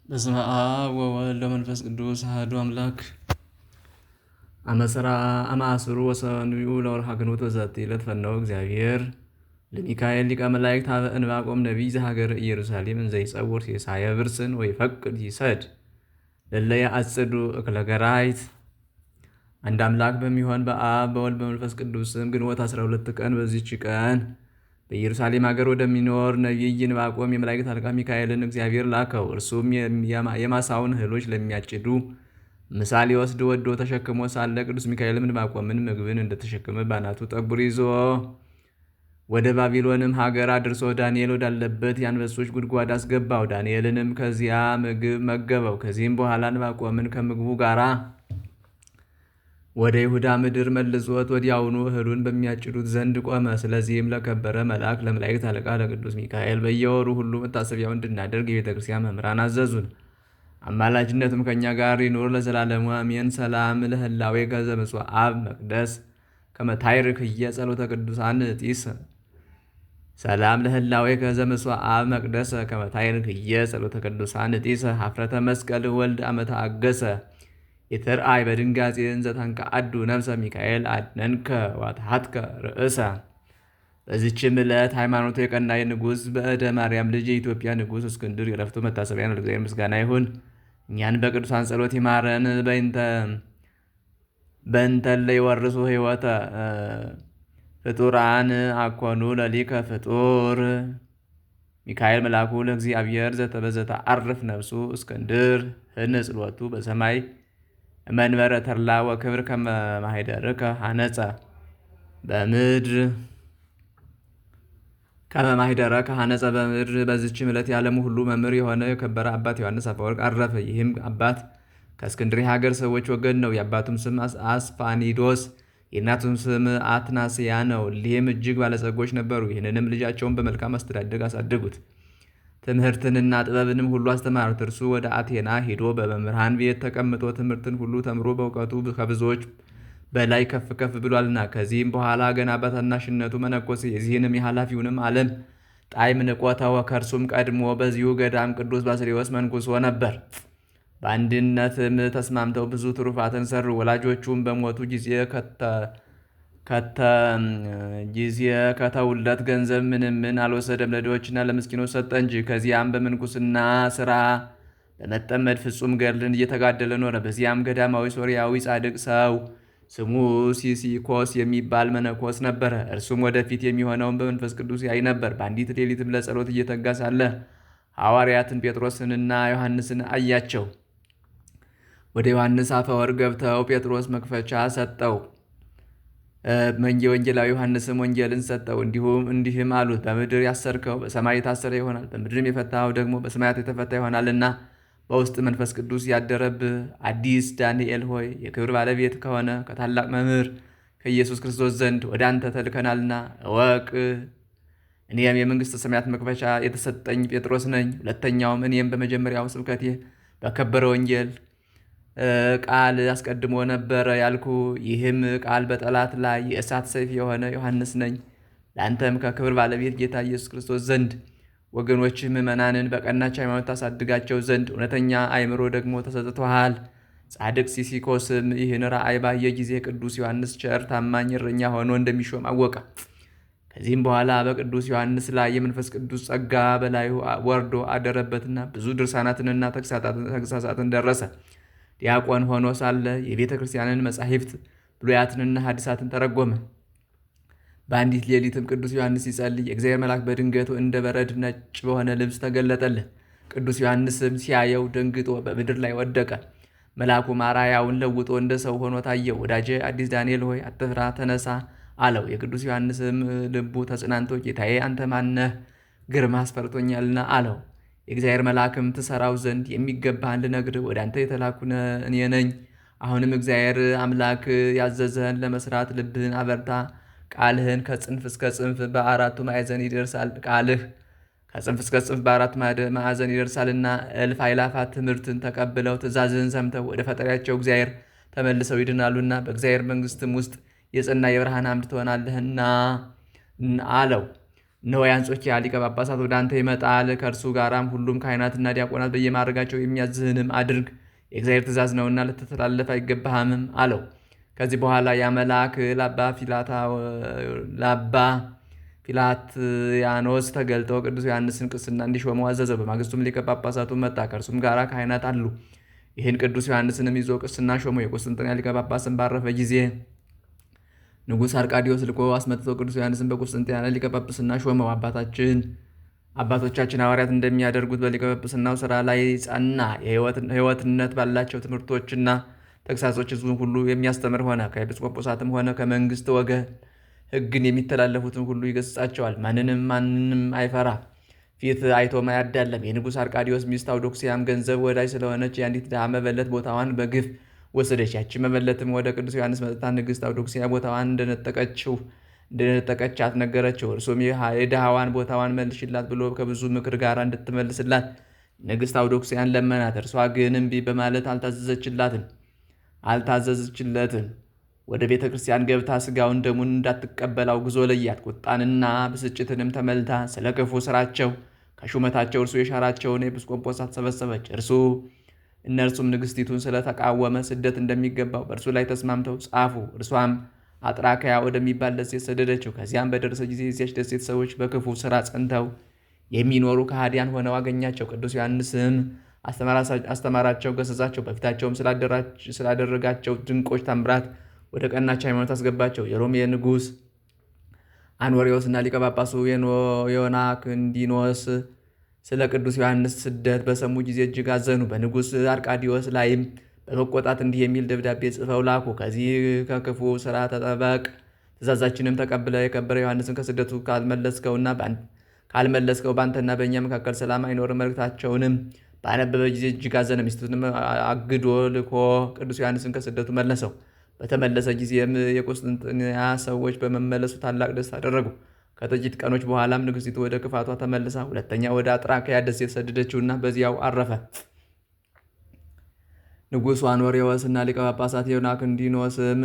በስመ አብ ወወልድ ወመንፈስ ቅዱስ አሐዱ አምላክ። አማስሩ ወሰኑኡ ለወርኃ ግንቦት በዛቲ ዕለት ፈነወ እግዚአብሔር ለሚካኤል ሊቀ መላእክት ኀበ ዕንባቆም ነቢይ ዘሀገረ ኢየሩሳሌም እንዘ ይጸውር ሲሳየ ብርስን ወይፈቅድ ይሰድ ለእለ ያአጽዱ እክለ ገራይት። አንድ አምላክ በሚሆን በአብ በወልድ በመንፈስ ቅዱስ ስም ግንቦት 12 ቀን በዚች ቀን በኢየሩሳሌም ሀገር ወደሚኖር ነቢይ ዕንባቆም የመላእክት አለቃ ሚካኤልን እግዚአብሔር ላከው። እርሱም የማሳውን እህሎች ለሚያጭዱ ምሳ ሊወስድ ወዶ ተሸክሞ ሳለ ቅዱስ ሚካኤልም ዕንባቆምን ምግብን እንደተሸከመ በአናቱ ጠጉር ይዞ ወደ ባቢሎንም ሀገር አድርሶ ዳንኤል ወዳለበት የአንበሶች ጉድጓድ አስገባው። ዳንኤልንም ከዚያ ምግብ መገበው። ከዚህም በኋላ ዕንባቆምን ከምግቡ ጋራ ወደ ይሁዳ ምድር መልሶት ወዲያውኑ እህሉን በሚያጭዱት ዘንድ ቆመ። ስለዚህም ለከበረ መልአክ ለመላእክት አለቃ ለቅዱስ ሚካኤል በየወሩ ሁሉ መታሰቢያውን እንድናደርግ የቤተ ክርስቲያን መምህራን አዘዙን። አማላጅነትም ከእኛ ጋር ይኑር ለዘላለሙ አሜን። ሰላም ለህላዌከ ዘምጽዋዕ መቅደስ ከመ ታዕርክየ ጸሎተ ቅዱሳን ጢስ ሰላም ለህላዌከ ዘምጽዋዕ መቅደስ ከመ ታዕርክየ ጸሎተ ቅዱሳን ጢስ ኀፍረተ መስቀል ወልድ አመተ አገሰ የተርአይ በድንጋጼን ዘታንከአዱ ነፍሰ ሚካኤል አድነንከ ዋትሐትከ ርእሰ። በዚችም ዕለት ሃይማኖቱ የቀና ንጉሥ በእደ ማርያም ልጅ የኢትዮጵያ ንጉሥ እስክንድር የዕረፍቱ መታሰቢያ ነው። ለእግዚአብሔር ምስጋና ይሁን። እኛን በቅዱሳን ጸሎት ይማረን። በእንተለ ይወርሱ ሕይወተ ፍጡራን አኮኑ ለሊከ ፍጡር ሚካኤል መልአኩ ለእግዚአብሔር ዘተአርፍ ነፍሱ እስክንድር ህንጽ ሎቱ በሰማይ መንበረ ተድላ ወክብር ከመ ማኅደርከ ሐነጸ በምድር በዚችም ዕለት የዓለሙ ሁሉ መምህር የሆነ የከበረ አባት ዮሐንስ አፈወርቅ አረፈ። ይህም አባት ከእስክንድርያ ሀገር ሰዎች ወገን ነው። የአባቱም ስም አስፋኒዶስ የእናቱም ስም አትናስያ ነው። እሊህም እጅግ ባለጸጎች ነበሩ። ይህንንም ልጃቸውን በመልካም አስተዳደግ አሳደጉት። ትምህርትንና ጥበብንም ሁሉ አስተማሩት። እርሱ ወደ አቴና ሄዶ በመምህራን ቤት ተቀምጦ ትምህርትን ሁሉ ተምሮ በእውቀቱ ከብዙዎች በላይ ከፍ ከፍ ብሏልና። ከዚህም በኋላ ገና በታናሽነቱ መነኮሴ። የዚህንም የኃላፊውንም ዓለም ጣዕም ንቆ ተወ። ከእርሱም ቀድሞ በዚሁ ገዳም ቅዱስ ባስልዮስ መንኩሶ ነበር። በአንድነትም ተስማምተው ብዙ ትሩፋትን ሰሩ። ወላጆቹም በሞቱ ጊዜ ከተውለት ገንዘብ ምንም አልወሰደም፣ ለድሆችና ለምስኪኖች ሰጠ እንጂ። ከዚያም በምንኩስና ስራ በመጠመድ ፍጹም ገድልን እየተጋደለ ኖረ። በዚያም ገዳማዊ ሶርያዊ ጻድቅ ሰው ስሙ ሲሲኮስ የሚባል መነኮስ ነበረ። እርሱም ወደፊት የሚሆነውን በመንፈስ ቅዱስ ያይ ነበር። በአንዲት ሌሊትም ለጸሎት እየተጋ ሳለ ሐዋርያትን ጴጥሮስንና ዮሐንስን አያቸው። ወደ ዮሐንስ አፈወርቅ ገብተው ጴጥሮስ መክፈቻ ሰጠው፣ ወንጌላዊ ዮሐንስም ወንጌልን ሰጠው። እንዲህም አሉት፣ በምድር ያሰርከው በሰማይ የታሰረ ይሆናል፣ በምድርም የፈታኸው ደግሞ በሰማያት የተፈታ ይሆናልና። በውስጥ መንፈስ ቅዱስ ያደረብህ አዲስ ዳንኤል ሆይ የክብር ባለቤት ከሆነ ከታላቅ መምህር ከኢየሱስ ክርስቶስ ዘንድ ወደ አንተ ተልከናልና እወቅ። እኔም የመንግሥተ ሰማያት መክፈቻ የተሰጠኝ ጴጥሮስ ነኝ። ሁለተኛውም እኔም በመጀመሪያው ስብከቴ በከበረ ወንጌል ቃል አስቀድሞ ነበረ ያልኩ፣ ይህም ቃል በጠላት ላይ የእሳት ሰይፍ የሆነ ዮሐንስ ነኝ። ለአንተም ከክብር ባለቤት ጌታ ኢየሱስ ክርስቶስ ዘንድ ወገኖችህ ምዕመናንን በቀናች ሃይማኖት ታሳድጋቸው ዘንድ እውነተኛ አእምሮ ደግሞ ተሰጥቶሃል። ጻድቅ ሲሲኮስም ይህን ራእይ ባየ ጊዜ ቅዱስ ዮሐንስ ቸር ታማኝ እረኛ ሆኖ እንደሚሾም አወቀ። ከዚህም በኋላ በቅዱስ ዮሐንስ ላይ የመንፈስ ቅዱስ ጸጋ በላዩ ወርዶ አደረበትና ብዙ ድርሳናትንና ተግሳጻትን ደረሰ። ዲያቆን ሆኖ ሳለ የቤተ ክርስቲያንን መጻሕፍት ብሉያትንና ሐዲሳትን ተረጎመ። በአንዲት ሌሊትም ቅዱስ ዮሐንስ ሲጸልይ የእግዚአብሔር መልአክ በድንገቱ እንደ በረድ ነጭ በሆነ ልብስ ተገለጠለት። ቅዱስ ዮሐንስም ሲያየው ደንግጦ በምድር ላይ ወደቀ። መልአኩም አርአያውን ለውጦ እንደ ሰው ሆኖ ታየው። ወዳጄ አዲስ ዳንኤል ሆይ አትፍራ፣ ተነሳ፣ አለው። የቅዱስ ዮሐንስም ልቡ ተጽናንቶ ጌታዬ አንተ ማነህ? ግርማ አስፈርቶኛልና አለው። የእግዚአብሔር መልአክም ትሰራው ዘንድ የሚገባህን ልነግርህ ወደ አንተ የተላኩ እኔ ነኝ። አሁንም እግዚአብሔር አምላክ ያዘዘህን ለመስራት ልብህን አበርታ። ቃልህን ከጽንፍ እስከ ጽንፍ በአራቱ ማዕዘን ይደርሳል። ቃልህ ከጽንፍ እስከ ጽንፍ በአራቱ ማዕዘን ይደርሳልና እልፍ አእላፋት ትምህርትን ተቀብለው ትእዛዝህን ሰምተው ወደ ፈጣሪያቸው እግዚአብሔር ተመልሰው ይድናሉና በእግዚአብሔር መንግሥትም ውስጥ የጸና የብርሃን አምድ ትሆናለህና አለው። እነሆ የአንጾኪያ ሊቀ ጳጳሳት ወደ አንተ ይመጣል። ከእርሱ ጋራም ሁሉም ካህናትና ዲያቆናት በየማዕረጋቸው የሚያዝህንም አድርግ። የእግዚአብሔር ትእዛዝ ነውና ልትተላለፍ አይገባህምም አለው። ከዚህ በኋላ ያ መልአክ ለአባ ፊላትያኖስ ተገልጦ ቅዱስ ዮሐንስን ቅስና እንዲሾመው አዘዘው። በማግስቱም ሊቀ ጳጳሳቱ መጣ፣ ከእርሱም ጋር ካህናት አሉ። ይህን ቅዱስ ዮሐንስንም ይዞ ቅስና ሾመው። የቁስጥንጥንያ ሊቀ ጳጳስን ባረፈ ጊዜ ንጉሥ አርቃዲዮስ ልኮ አስመጥቶ ቅዱስ ዮሐንስን በቁስጥንጥንያ ሊቀ ጳጳስና ሾመው። አባቶቻችን ሐዋርያት እንደሚያደርጉት በሊቀ ጵጵስናው ሥራ ላይ ጸና። ሕይወትነት ባላቸው ትምህርቶችና ተግሳጾች ሕዝቡን ሁሉ የሚያስተምር ሆነ። ከኤጲስቆጶሳትም ሆነ ከመንግሥት ወገን ሕግን የሚተላለፉትን ሁሉ ይገሥጻቸዋል። ማንንም አይፈራ፣ ፊት አይቶም አያዳለም። የንጉሥ አርቃዲዮስ ሚስት አውዶክስያም ገንዘብ ወዳጅ ስለሆነች የአንዲት ድሃ መበለት ቦታዋን በግፍ ወሰደች። ያቺ መበለትም ወደ ቅዱስ ዮሐንስ መጥታ ንግሥት አውዶክስያ ቦታዋን እንደነጠቀቻት ነገረችው። እርሱም የድሃዋን ቦታዋን መልሽላት ብሎ ከብዙ ምክር ጋር እንድትመልስላት ንግሥት አውዶክስያን ለመናት። እርሷ ግን እምቢ በማለት አልታዘዘችለትም። ወደ ቤተ ክርስቲያን ገብታ ሥጋውን ደሙን እንዳትቀበል አውግዞ ለያት። ቁጣንና ብስጭትንም ተመልታ ስለ ክፉ ስራቸው ከሹመታቸው እርሱ የሻራቸውን ኤጲስቆጶሳት ሰበሰበች። እነርሱም ንግሥቲቱን ስለተቃወመ ስደት እንደሚገባው በእርሱ ላይ ተስማምተው ጻፉ። እርሷም አጥራካያ ወደሚባል ደሴት ሰደደችው። ከዚያም በደረሰ ጊዜ የዚያች ደሴት ሰዎች በክፉ ስራ ጸንተው የሚኖሩ ከሃዲያን ሆነው አገኛቸው። ቅዱስ ዮሐንስም አስተማራቸው፣ ገሰጻቸው። በፊታቸውም ስላደረጋቸው ድንቆች ታምራት ወደ ቀናች ሃይማኖት አስገባቸው። የሮም የንጉሥ አንወሪዎስና ሊቀ ጳጳሱ ዮናክንዲኖስ ስለ ቅዱስ ዮሐንስ ስደት በሰሙ ጊዜ እጅግ አዘኑ። በንጉሥ አርቃዲዮስ ላይም በመቆጣት እንዲህ የሚል ደብዳቤ ጽፈው ላኩ። ከዚህ ከክፉ ስራ ተጠበቅ። ትእዛዛችንም ተቀብለ የከበረ ዮሐንስን ከስደቱ ካልመለስከው በአንተና በእኛ መካከል ሰላም አይኖርም። መልእክታቸውንም ባነበበ ጊዜ እጅግ አዘነ። ሚስቱንም አግዶ ልኮ ቅዱስ ዮሐንስን ከስደቱ መለሰው። በተመለሰ ጊዜም የቁስጥንጥንያ ሰዎች በመመለሱ ታላቅ ደስታ አደረጉ። ከጥቂት ቀኖች በኋላም ንግሥቲቱ ወደ ክፋቷ ተመልሳ ሁለተኛ ወደ አጥራክያ ደሴት ሰደደችውና በዚያው አረፈ። ንጉሡ አንወሪዎስና ሊቀ ጳጳሳት ዮናክንዲኖስም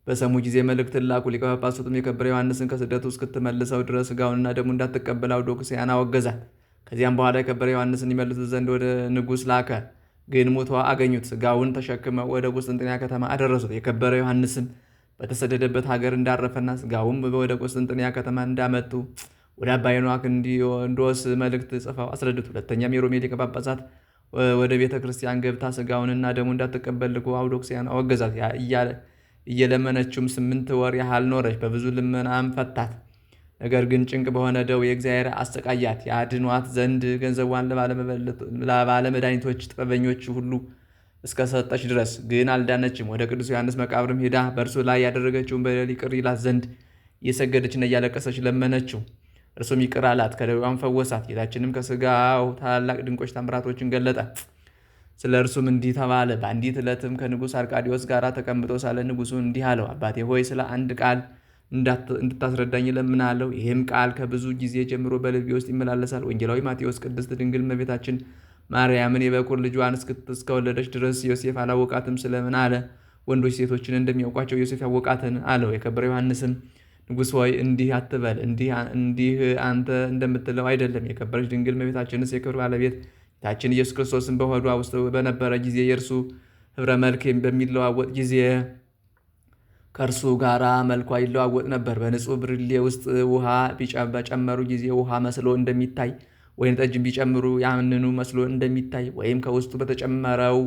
በሰሙ ጊዜ መልእክትን ላኩ። ሊቀ ጳጳሳቱም የከበረ ዮሐንስን ከስደቱ እስክትመልሰው ድረስ ሥጋውንና ደሙን እንዳትቀበል አውዶክስያን አወገዛት። ከዚያም በኋላ የከበረ ዮሐንስን ይመልሱት ዘንድ ወደ ንጉሥ ላከ። ግን ሙቶ አገኙት። ሥጋውን ተሸክመው ወደ ቁስጥንጥንያ ከተማ አደረሱት። የከበረ ዮሐንስም በተሰደደበት ሀገር እንዳረፈና ሥጋውም ወደ ቁስጥንጥንያ ከተማ እንዳመጡ ወደ አባ ዮናክንዲኖስ መልእክት ጽፈው አስረዱት። ሁለተኛም የሮሜ ሊቀ ጳጳሳት ወደ ቤተ ክርስቲያን ገብታ ሥጋውንና ደሙ እንዳትቀበል ልኮ አውዶክስያን አወገዛት። እየለመነችውም 8 ወር ያህል ኖረች። በብዙ ልመናም ፈታት። ነገር ግን ጭንቅ በሆነ ደዌ የእግዚአብሔር አሰቃያት። ያድኗት ዘንድ ገንዘቧን ለባለመድኃኒቶች ጥበበኞች ሁሉ እስከሰጠች ድረስ ግን አልዳነችም። ወደ ቅዱስ ዮሐንስ መቃብርም ሄዳ በእርሱ ላይ ያደረገችውን በደል ይቅር ይላት ዘንድ እየሰገደችና እያለቀሰች ለመነችው። እርሱም ይቅር አላት፣ ከደዌዋም ፈወሳት። ጌታችንም ከሥጋው ታላላቅ ድንቆች ታምራቶችን ገለጠ። ስለ እርሱም እንዲህ ተባለ። በአንዲት ዕለትም ከንጉሥ አርቃዲዮስ ጋር ተቀምጦ ሳለ ንጉሡ እንዲህ አለው፣ አባቴ ሆይ ስለ አንድ ቃል እንድታስረዳኝ እለምናለሁ። ይህም ቃል ከብዙ ጊዜ ጀምሮ በልቤ ውስጥ ይመላለሳል። ወንጌላዊ ማቴዎስ ቅድስት ድንግል እመቤታችን ማርያምን የበኩር ልጇን እስከወለደች ድረስ ዮሴፍ አላወቃትም ስለምን አለ? ወንዶች ሴቶችን እንደሚያውቋቸው ዮሴፍ ያወቃትን አለው። የከበረ ዮሐንስም ንጉሥ ሆይ እንዲህ አትበል፣ እንዲህ አንተ እንደምትለው አይደለም። የከበረች ድንግል እመቤታችንስ የክብር ባለቤት ጌታችን ኢየሱስ ክርስቶስን በሆዷ ውስጥ በነበረ ጊዜ የእርሱ ኅብረ መልክ በሚለዋወጥ ጊዜ ከእርሱ ጋር መልኳ ይለዋወጥ ነበር። በንጹሕ ብርሌ ውስጥ ውሃ በጨመሩ ጊዜ ውሃ መስሎ እንደሚታይ፣ ወይን ጠጅም ቢጨምሩ ያንኑ መስሎ እንደሚታይ፣ ወይም ከውስጡ በተጨመረው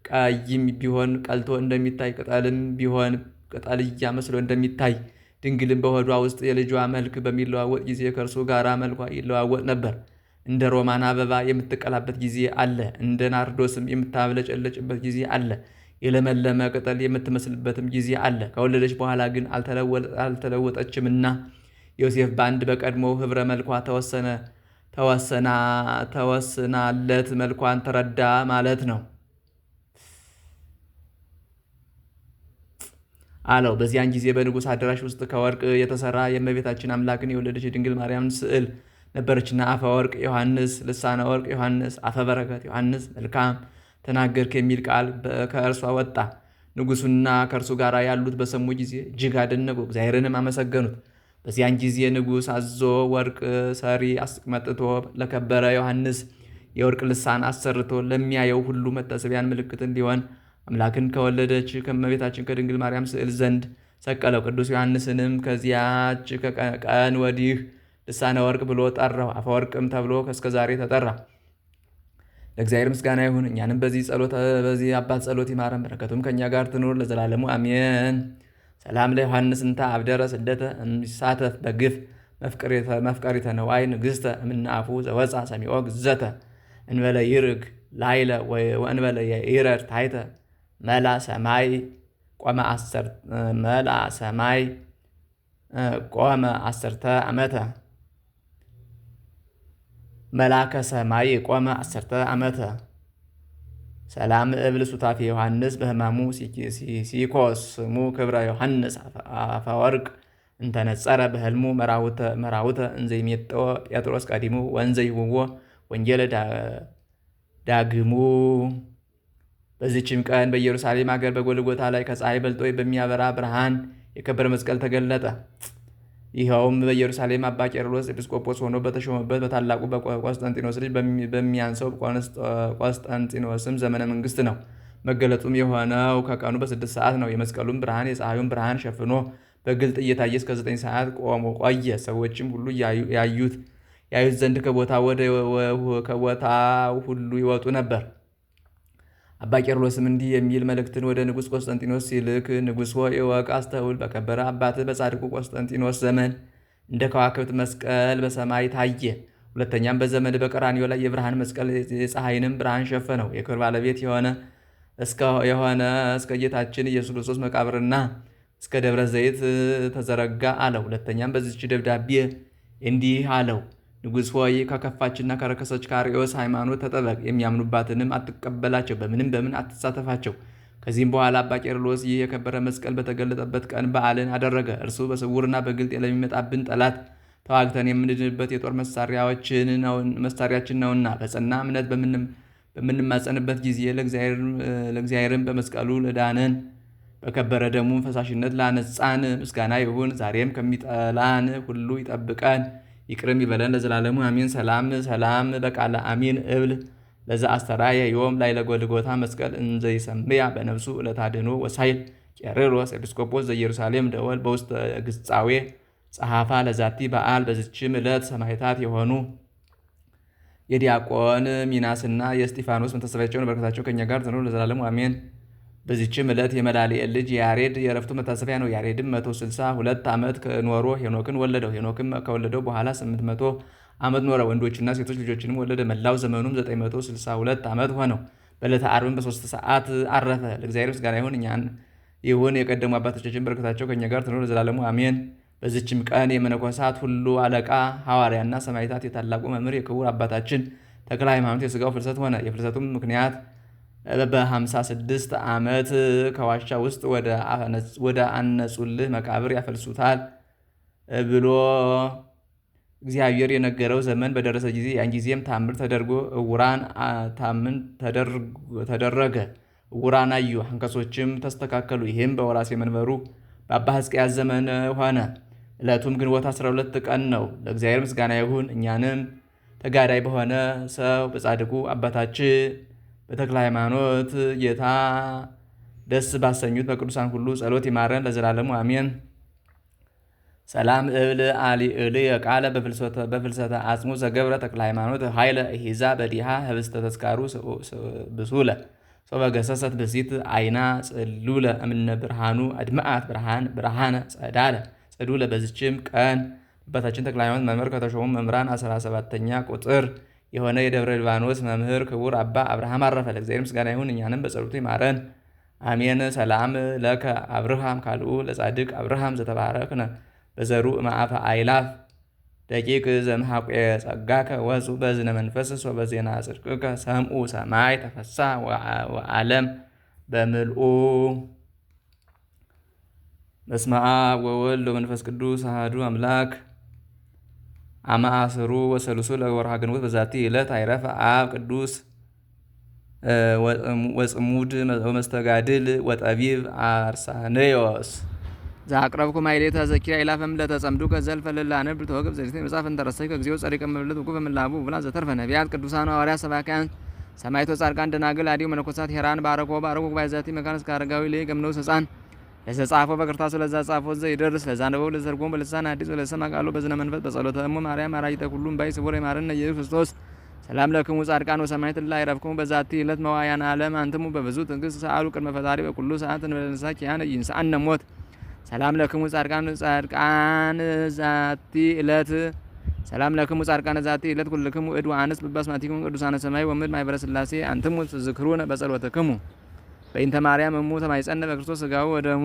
ቀይም ቢሆን ቀልቶ እንደሚታይ፣ ቅጠልም ቢሆን ቅጠልያ መስሎ እንደሚታይ፣ ድንግልም በሆዷ ውስጥ የልጇ መልክ በሚለዋወጥ ጊዜ ከእርሱ ጋር መልኳ ይለዋወጥ ነበር። እንደ ሮማን አበባ የምትቀላበት ጊዜ አለ፣ እንደ ናርዶስም የምታብለጨለጭበት ጊዜ አለ። የለመለመ ቅጠል የምትመስልበትም ጊዜ አለ። ከወለደች በኋላ ግን አልተለወጠችምና ዮሴፍ በአንድ በቀድሞ ህብረ መልኳ ተወስናለት መልኳን ተረዳ ማለት ነው አለው። በዚያን ጊዜ በንጉሥ አዳራሽ ውስጥ ከወርቅ የተሰራ የእመቤታችን አምላክን የወለደች የድንግል ማርያምን ስዕል ነበረችና አፈ ወርቅ ዮሐንስ፣ ልሳነ ወርቅ ዮሐንስ፣ አፈ በረከት ዮሐንስ መልካም ተናገርክ የሚል ቃል ከእርሷ ወጣ። ንጉሡና ከእርሱ ጋር ያሉት በሰሙ ጊዜ እጅግ አደነቁ፣ እግዚአብሔርንም አመሰገኑት። በዚያን ጊዜ ንጉሥ አዞ ወርቅ ሰሪ አስመጥቶ ለከበረ ዮሐንስ የወርቅ ልሳን አሰርቶ ለሚያየው ሁሉ መታሰቢያን ምልክት እንዲሆን አምላክን ከወለደች ከእመቤታችን ከድንግል ማርያም ስዕል ዘንድ ሰቀለው። ቅዱስ ዮሐንስንም ከዚያች ቀን ወዲህ ልሳነ ወርቅ ብሎ ጠራው። አፈወርቅም ተብሎ እስከዛሬ ተጠራ። ለእግዚአብሔር ምስጋና ይሁን። እኛንም በዚህ አባት ጸሎት ይማረን፣ በረከቱም ከእኛ ጋር ትኑር ለዘላለሙ አሜን። ሰላም ለዮሐንስ እንተ አብደረ ስደተ እምይሳተፍ በግፍ መፍቀሪተ ነዋይ ንግሥተ እምናፉ ዘወፃ ሰሚዖ ግዘተ እንበለ ይርግ ላይለ ወእንበለ ይረድ ታይተ መላ ሰማይ ቆመ አሰርተ ዓመተ መላከ ሰማይ ቆመ 10 ዓመተ። ሰላም እብል ሱታፌ ዮሐንስ በህማሙ ሲኮስ ስሙ ክብረ ዮሐንስ አፈወርቅ እንተነጸረ በህልሙ መራውተ እንዘይሜጠወ ጴጥሮስ ቀዲሙ ወንዘይውዎ ወንጌለ ዳግሙ። በዚችም ቀን በኢየሩሳሌም ሀገር በጎልጎታ ላይ ከፀሐይ በልጦ በሚያበራ ብርሃን የከበረ መስቀል ተገለጠ። ይኸውም በኢየሩሳሌም አባ ቄርሎስ ኤጲስቆጶስ ሆኖ በተሾመበት በታላቁ በቆስጠንጢኖስ ልጅ በሚያንሰው ቆስጠንጢኖስም ዘመነ መንግስት ነው። መገለጡም የሆነው ከቀኑ በ6 ሰዓት ነው። የመስቀሉም ብርሃን የፀሐዩን ብርሃን ሸፍኖ በግልጥ እየታየ እስከ 9 ሰዓት ቆየ። ሰዎችም ሁሉ ያዩት ዘንድ ከቦታው ሁሉ ይወጡ ነበር። አባ ቄርሎስም እንዲህ የሚል መልእክትን ወደ ንጉሥ ቆስጠንጢኖስ ሲልክ፣ ንጉሥ ሆይ እወቅ፣ አስተውል። በከበረ አባትህ በጻድቁ ቆስጠንጢኖስ ዘመን እንደ ከዋክብት መስቀል በሰማይ ታየ። ሁለተኛም በዘመን በቀራንዮ ላይ የብርሃን መስቀል የፀሐይንም ብርሃን ሸፈነው። የክብር ባለቤት የሆነ እስከ ጌታችን ኢየሱስ ክርስቶስ መቃብርና እስከ ደብረ ዘይት ተዘረጋ አለው። ሁለተኛም በዚች ደብዳቤ እንዲህ አለው፣ ንጉሥ ሆይ ከከፋችና ከረከሰች ከአርዮስ ሃይማኖት ተጠበቅ። የሚያምኑባትንም አትቀበላቸው፣ በምን አትሳተፋቸው። ከዚህም በኋላ አባ ቄርሎስ ይህ የከበረ መስቀል በተገለጠበት ቀን በዓልን አደረገ። እርሱ በስውርና በግልጥ ለሚመጣብን ጠላት ተዋግተን የምንድንበት የጦር መሳሪያችን ነውና በጸና እምነት በምንማጸንበት ጊዜ ለእግዚአብሔርን በመስቀሉ ለዳነን በከበረ ደሙም ፈሳሽነት ላነጻን ምስጋና ይሁን። ዛሬም ከሚጠላን ሁሉ ይጠብቀን ይቅርም ይበለን ለዘላለሙ አሜን። ሰላም በቃለ አሚን እብል ለዛ አስተራየ ዮም ላይ ለጎልጎታ መስቀል እንዘይሰምያ በነፍሱ ለታድኖ ወሳይል ቄርሎስ ኤጲስቆጶስ ዘኢየሩሳሌም ደወል በውስጥ ግጻዌ ጸሐፋ ለዛቲ በዓል። በዝችም ዕለት ሰማዕታት የሆኑ የዲያቆን ሚናስና የእስጢፋኖስ መታሰቢያቸውን በረከታቸው ከእኛ ጋር ትኑር ለዘላለሙ አሜን። በዚችም ዕለት የመላልኤል ልጅ የያሬድ የዕረፍቱ መታሰቢያ ነው። ያሬድም 162 ዓመት ኖሮ ሄኖክን ወለደው። ሄኖክም ከወለደው በኋላ 800 ዓመት ኖረ፣ ወንዶችና ሴቶች ልጆችንም ወለደ። መላው ዘመኑም 962 ዓመት ሆነው። በዕለተ ዓርብም በ3 ሰዓት አረፈ። ለእግዚአብሔር ምስጋና ይሁን። የቀደሙ አባቶቻችን በረከታቸው ከእኛ ጋር ትኑር ለዘላለሙ አሜን። በዚችም ቀን የመነኮሳት ሁሉ አለቃ ሐዋርያና ሰማዕታት የታላቁ መምህር የክቡር አባታችን ተክለ ሃይማኖት የሥጋው ፍልሰት ሆነ። የፍልሰቱም ምክንያት በ56 ዓመት ከዋሻ ውስጥ ወደ አነጹልህ መቃብር ያፈልሱታል ብሎ እግዚአብሔር የነገረው ዘመን በደረሰ ጊዜ ያን ጊዜም ታምር ተደርጎ ተደረገ። ዕውራን አዩ፣ አንከሶችም ተስተካከሉ። ይህም በወራሴ መንበሩ በአባ ሕዝቅያስ ዘመን ሆነ። ዕለቱም ግንቦት 12 ቀን ነው። ለእግዚአብሔር ምስጋና ይሁን። እኛንም ተጋዳይ በሆነ ሰው በጻድቁ አባታችን በተክለ ሃይማኖት ጌታ ደስ ባሰኙት በቅዱሳን ሁሉ ጸሎት ይማረን ለዘላለሙ አሜን። ሰላም እብል አሊዕል የቃለ በፍልሰተ አጽሙ ዘገብረ ተክለ ሃይማኖት ኃይለ ሂዛ በዲሃ ህብስተ ተስካሩ ብሱለ ሶበገሰሰት ብሲት አይና ጽሉለ እምነ ብርሃኑ አድማአት ብርሃነ ጸዱለ። በዚችም ቀን አባታችን ተክለ ሃይማኖት መምህር ከተሾሙ መምህራን 17ኛ ቁጥር የሆነ የደብረ ሊባኖስ መምህር ክቡር አባ አብርሃም አረፈ። ለእግዚአብሔር ምስጋና ይሁን። እኛንም በጸሎቱ ይማረን አሜን። ሰላም ለከ አብርሃም ካልኡ ለጻድቅ አብርሃም ዘተባረክነ በዘሩ ማዕፈ አይላፍ ደቂቅ ዘምሐቆ ጸጋከ ወፁ በዝነ መንፈስ ወበዜና ጽድቅከ ሰምኡ ሰማይ ተፈሳ ወዓለም በምልኡ። በስመ አብ ወወልድ ወመንፈስ ቅዱስ አሐዱ አምላክ። አመ ዐሥሩ ወሠሉሱ ለወርኃ ግንቦት በዛቲ ዕለት አይረፈ አብ ቅዱስ ወጽሙድ ወመስተጋድል ወጠቢብ አርሳኔዮስ ዘአቅረብኩ ማሕሌተ ዘኪርያ ኢላፈም ለተጸምዱ ከዘልፈ ለላነብ ተወግብ ዘሪት መጽሐፍ እንተረሰይ ከግዚኦ ጸሪቀ መብለት ወቁ በመላቡ ብላ ዘተርፈ ነቢያት ቅዱሳን ሐዋርያት ሰባክያን ሰማዕታት ጻድቃን ደናግል አዲው መነኮሳት ሄራን ባረኮ ባይዛቲ መካነስ ካረጋዊ ላይ ገምነው ሕፃን ለተጻፈው በቅርታሱ ለዛ ጻፈው ዘ ይደርስ ለዛነበው ለዘርጎም በልሳን አዲስ ለሰማ ቃሉ በዝነ መንፈስ በጸሎተ እሙ ማርያም አራጅተ ሁሉም ባይ ስቡር የማረነ ኢየሱስ ክርስቶስ ሰላም ለክሙ ጻድቃን ወሰማዕታት ላይ ረፍክሙ በዛቲ ዕለት መዋያን ዓለም አንትሙ በብዙ ትዕግስት ሰአሉ ቅድመ ፈጣሪ በኩሉ ሰዓት እንበለንሳ ኪያነ ይንሳአነ ሞት ሰላም ለክሙ ጻድቃን ዛቲ ዕለት ሰላም ለክሙ ጻድቃን ዛቲ ዕለት ኩልክሙ እድ ወአንስ በባስማቲኩም ቅዱሳነ ሰማይ ወምድር ማኅበረ ሥላሴ አንትሙ ትዝክሩነ በጸሎተክሙ በእንተ ማርያም እሙ ተማይጸነ በክርስቶስ ሥጋው ወደሙ